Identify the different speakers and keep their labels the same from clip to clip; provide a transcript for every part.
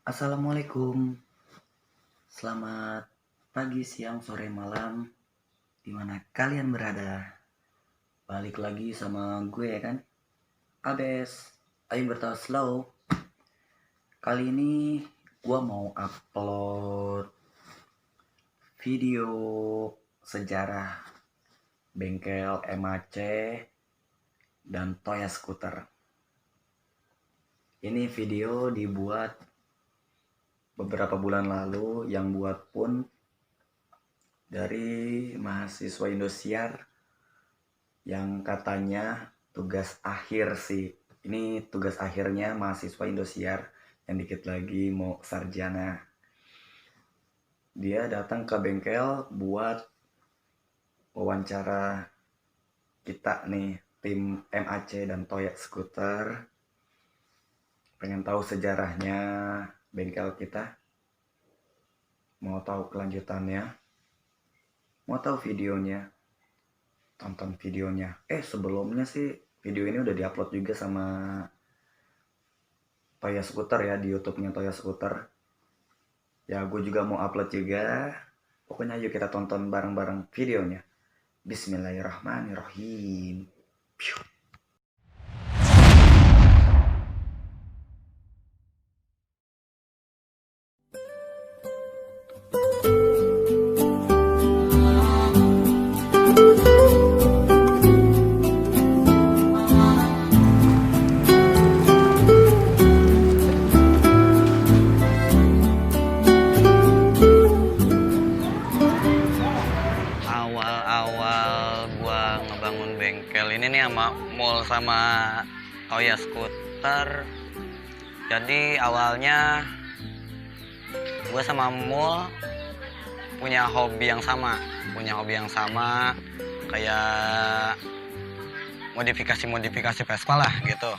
Speaker 1: Assalamualaikum, selamat pagi, siang, sore, malam, dimana kalian berada. Balik lagi sama gue ya kan, Abes, ayo bertahan slow. Kali ini gue mau upload video sejarah bengkel MAC dan Toya Scooter. Ini video dibuat beberapa bulan lalu, yang buat pun dari mahasiswa Indosiar yang katanya tugas akhir sih. Ini tugas akhirnya mahasiswa Indosiar yang dikit lagi mau sarjana. Dia datang ke bengkel buat wawancara kita nih, tim MAC dan Toya Scooter. Pengen tahu sejarahnya bengkel kita, mau tahu kelanjutannya, mau tahu videonya, tonton videonya. Sebelumnya sih video ini udah diupload juga sama Toya Scooter ya, di YouTube-nya Toya Scooter. Ya gue juga mau upload juga. Pokoknya yuk kita tonton bareng-bareng videonya. Bismillahirrahmanirrahim.
Speaker 2: Awal-awal gua ngebangun bengkel ini nih sama Mul sama Toya Scooter. Jadi awalnya gua sama Mul punya hobi yang sama kayak modifikasi Vespa lah gitu.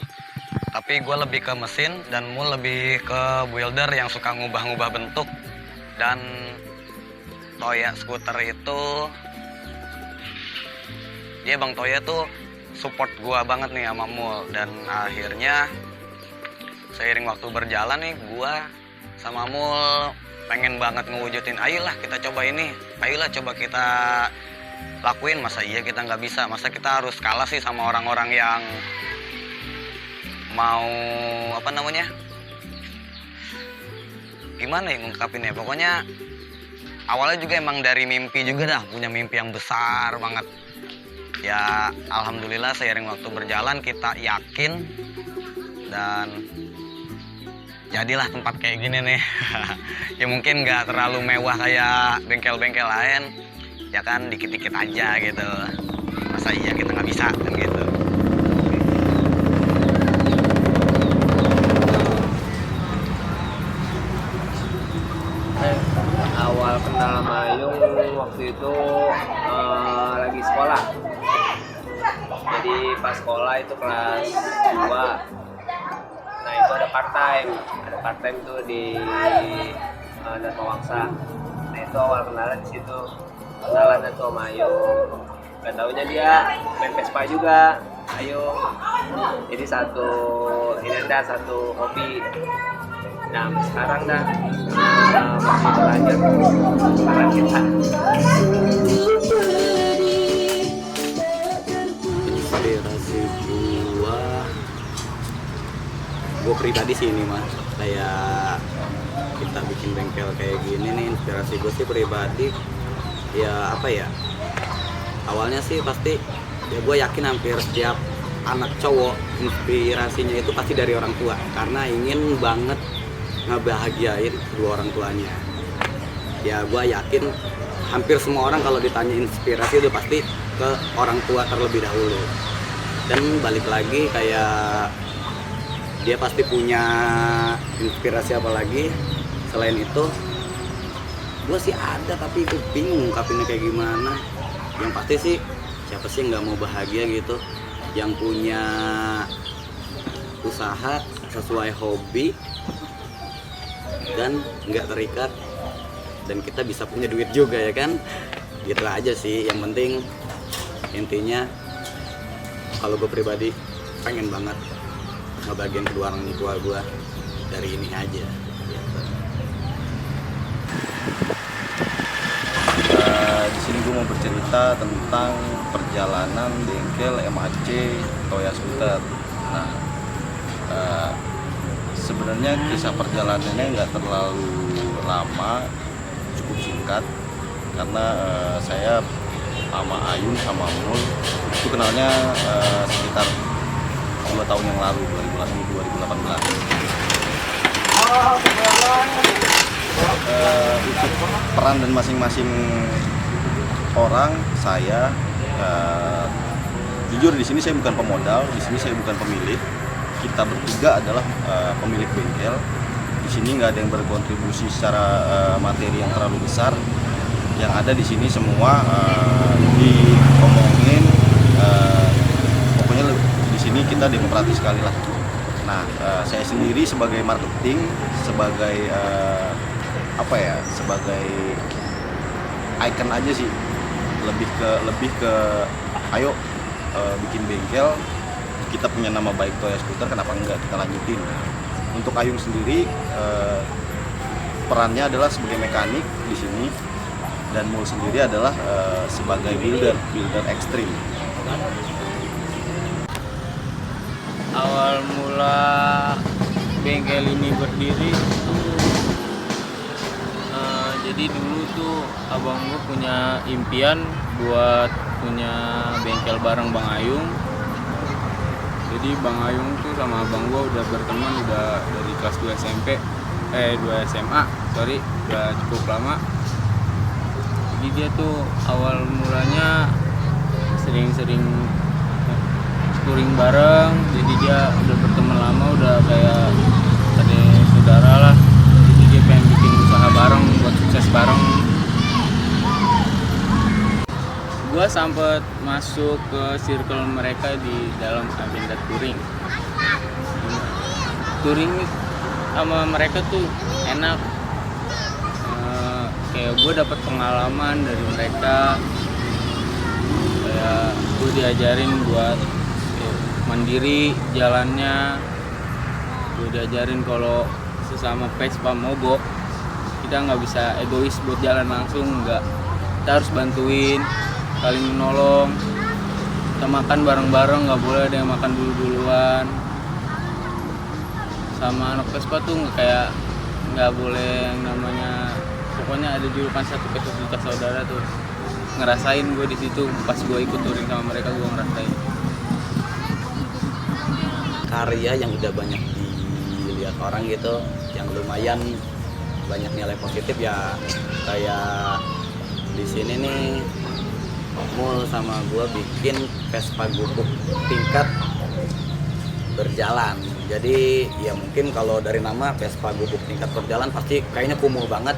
Speaker 2: Tapi gue lebih ke mesin dan Mul lebih ke builder yang suka ngubah-ngubah bentuk. Dan Toya Scooter itu, dia Bang Toya tuh support gua banget nih sama Mul. Dan akhirnya seiring waktu berjalan nih, gua sama Mul pengen banget ngewujudin, ayolah kita coba ini, ayolah coba kita lakuin. Masa iya kita nggak bisa, masa kita harus kalah sih sama orang-orang yang mau gimana ya ngungkapinnya. Pokoknya awalnya juga emang dari mimpi juga dah, punya mimpi yang besar banget. Ya alhamdulillah seiring waktu berjalan kita yakin dan jadilah tempat kayak gini nih. Ya mungkin nggak terlalu mewah kayak bengkel-bengkel lain, ya kan dikit-dikit aja gitu. Masa iya kita nggak bisa kan gitu.
Speaker 3: Awal kenal sama Yung waktu itu lagi sekolah. Jadi pas sekolah itu kelas 2. Nah itu ada part time tuh di Dharma Wangsa. Nah itu awal kenalan di situ, kenalan tuh sama Yung. Gak taunya dia main Vespa juga, Yung. Jadi satu hobi. Nah sekarang dah masih berlanjut karena kita.
Speaker 2: Inspirasi gua pribadi sih ini mah, kayak kita bikin bengkel kayak gini nih. Inspirasi gue sih pribadi ya apa ya, awalnya sih pasti ya gue yakin hampir setiap anak cowok inspirasinya itu pasti dari orang tua, karena ingin banget ngebahagiain kedua orang tuanya. Ya gue yakin hampir semua orang kalau ditanya inspirasi itu pasti ke orang tua terlebih dahulu. Dan balik lagi kayak dia pasti punya inspirasi apa lagi selain itu. Gue sih ada tapi itu bingung ngungkapinnya kayak gimana. Yang pasti sih siapa sih nggak mau bahagia gitu, yang punya usaha sesuai hobi dan nggak terikat, dan kita bisa punya duit juga ya kan. Gitu aja sih, yang penting intinya kalau gue pribadi pengen banget ngebagian kedua orang tua gue dari ini aja.
Speaker 4: Di sini gue mau bercerita tentang perjalanan bengkel MAC Toya Scooter. Nah, sebenarnya kisah perjalanannya nggak terlalu lama, cukup singkat, karena saya sama Ayun sama Mul itu kenalnya sekitar 2 tahun yang lalu, 2018. Untuk peran dan masing-masing orang, saya jujur di sini saya bukan pemodal, di sini saya bukan pemilik. Kita bertiga adalah pemilik bengkel. Di sini nggak ada yang berkontribusi secara materi yang terlalu besar. Yang ada di sini semua diomongin, pokoknya di sini kita demokratis sekali lah. Nah, saya sendiri sebagai marketing, sebagai sebagai icon aja sih, lebih ke ayo bikin bengkel, kita punya nama baik Toya Scooter, kenapa enggak kita lanjutin. Untuk Ayung sendiri perannya adalah sebagai mekanik di sini, dan Mul sendiri adalah sebagai builder ekstrim.
Speaker 5: Awal mula bengkel ini berdiri jadi dulu tuh abang gue punya impian buat punya bengkel bareng Bang Ayung. Jadi Bang Ayung tuh sama abang gue udah berteman udah dari kelas 2 SMP 2 SMA udah cukup lama. Jadi dia tuh awal mulanya sering-sering touring bareng, jadi dia udah berteman lama, udah kayak adik saudara lah. Jadi dia pengen bikin usaha bareng buat sukses bareng. Gua sempet masuk ke circle mereka di dalam agenda touring. Touring sama mereka tuh enak, kayak gue dapet pengalaman dari mereka, kayak gue diajarin buat mandiri jalannya, gue diajarin kalau sesama Vespa mogok kita nggak bisa egois buat jalan langsung, nggak, kita harus bantuin, saling menolong. Kita makan bareng-bareng, nggak boleh ada yang makan duluan. Sama anak Vespa tuh kayak nggak boleh yang namanya, pokoknya ada julukan satu Vespa juta saudara tuh. Ngerasain gue di situ pas gue ikut touring sama mereka, gue ngerasain
Speaker 2: Karya yang udah banyak dilihat orang gitu, yang lumayan banyak nilai positif ya. Kayak di sini nih Mul sama gua bikin Vespa gubuk tingkat berjalan. Jadi ya mungkin kalau dari nama Vespa gubuk tingkat berjalan pasti kayaknya kumuh banget,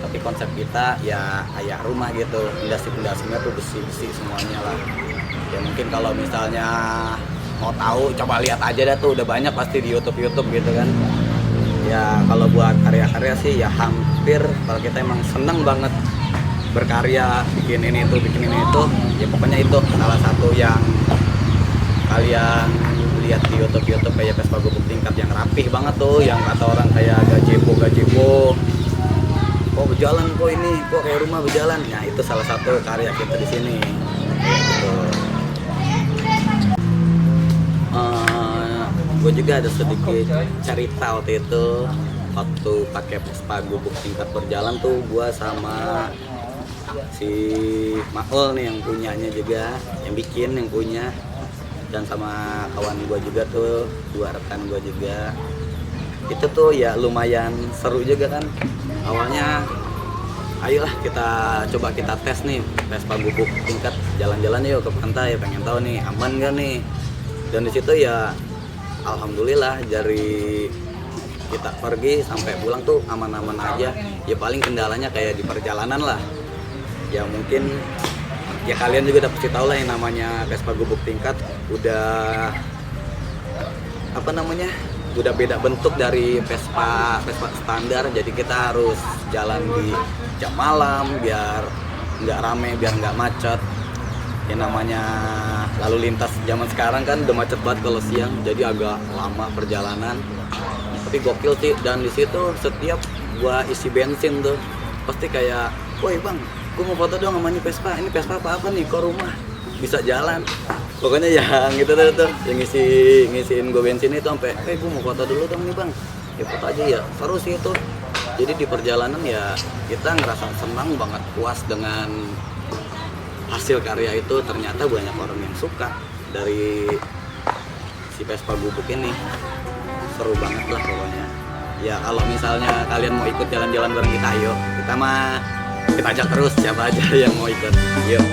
Speaker 2: tapi konsep kita ya kayak rumah gitu, pondasi-pondasinya tuh besi-besi semuanya lah. Ya mungkin kalau misalnya mau tahu coba lihat aja dah tuh, udah banyak pasti di YouTube gitu kan. Ya kalau buat karya-karya sih ya hampir, kalau kita emang seneng banget berkarya, bikin ini itu, ya pokoknya itu salah satu yang kalian lihat di YouTube kayak Vespa gubuk tingkat yang rapih banget tuh, yang kata orang kayak gazebo, kok berjalan, kok ini, kok kayak rumah berjalan. Ya itu salah satu karya kita di sini. Gitu. Gue juga ada sedikit cerita waktu itu, waktu pakai Vespa gubuk tingkat berjalan tuh gue sama si Maul nih yang punyanya juga, yang bikin, yang punya, dan sama kawan gue juga tuh, 2 rekan gue juga. Itu tuh ya lumayan seru juga kan. Awalnya ayolah kita tes nih Vespa gubuk tingkat, jalan-jalan yuk ke pantai, pengen tahu nih aman gak nih. Dan di situ ya alhamdulillah dari kita pergi sampai pulang tuh aman-aman aja. Ya paling kendalanya kayak di perjalanan lah. Ya mungkin ya kalian juga udah pasti tahu lah yang namanya Vespa gubuk tingkat udah udah beda bentuk dari Vespa standar. Jadi kita harus jalan di jam malam biar nggak rame, biar nggak macet. Ya namanya lalu lintas zaman sekarang kan udah macet banget kalau siang, jadi agak lama perjalanan. Tapi gokil sih, dan di situ setiap gua isi bensin tuh pasti kayak, woi bang, gua mau foto dong sama ini Vespa apa nih, kok rumah bisa jalan. Pokoknya yang gitu tuh, yang ngisiin gua bensin itu sampai, gua mau foto dulu dong nih bang, ya foto aja ya, seru sih itu. Jadi di perjalanan ya kita ngerasa senang banget, puas dengan hasil karya itu. Ternyata banyak orang yang suka dari si Vespa Gubuk ini. Seru banget lah pokoknya. Ya kalau misalnya kalian mau ikut jalan-jalan bareng kita, ayo. Kita ajak terus siapa aja yang mau ikut. Yuk.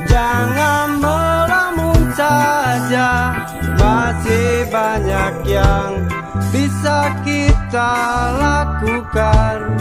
Speaker 6: Jangan melamun saja, masih banyak yang bisa kita lakukan.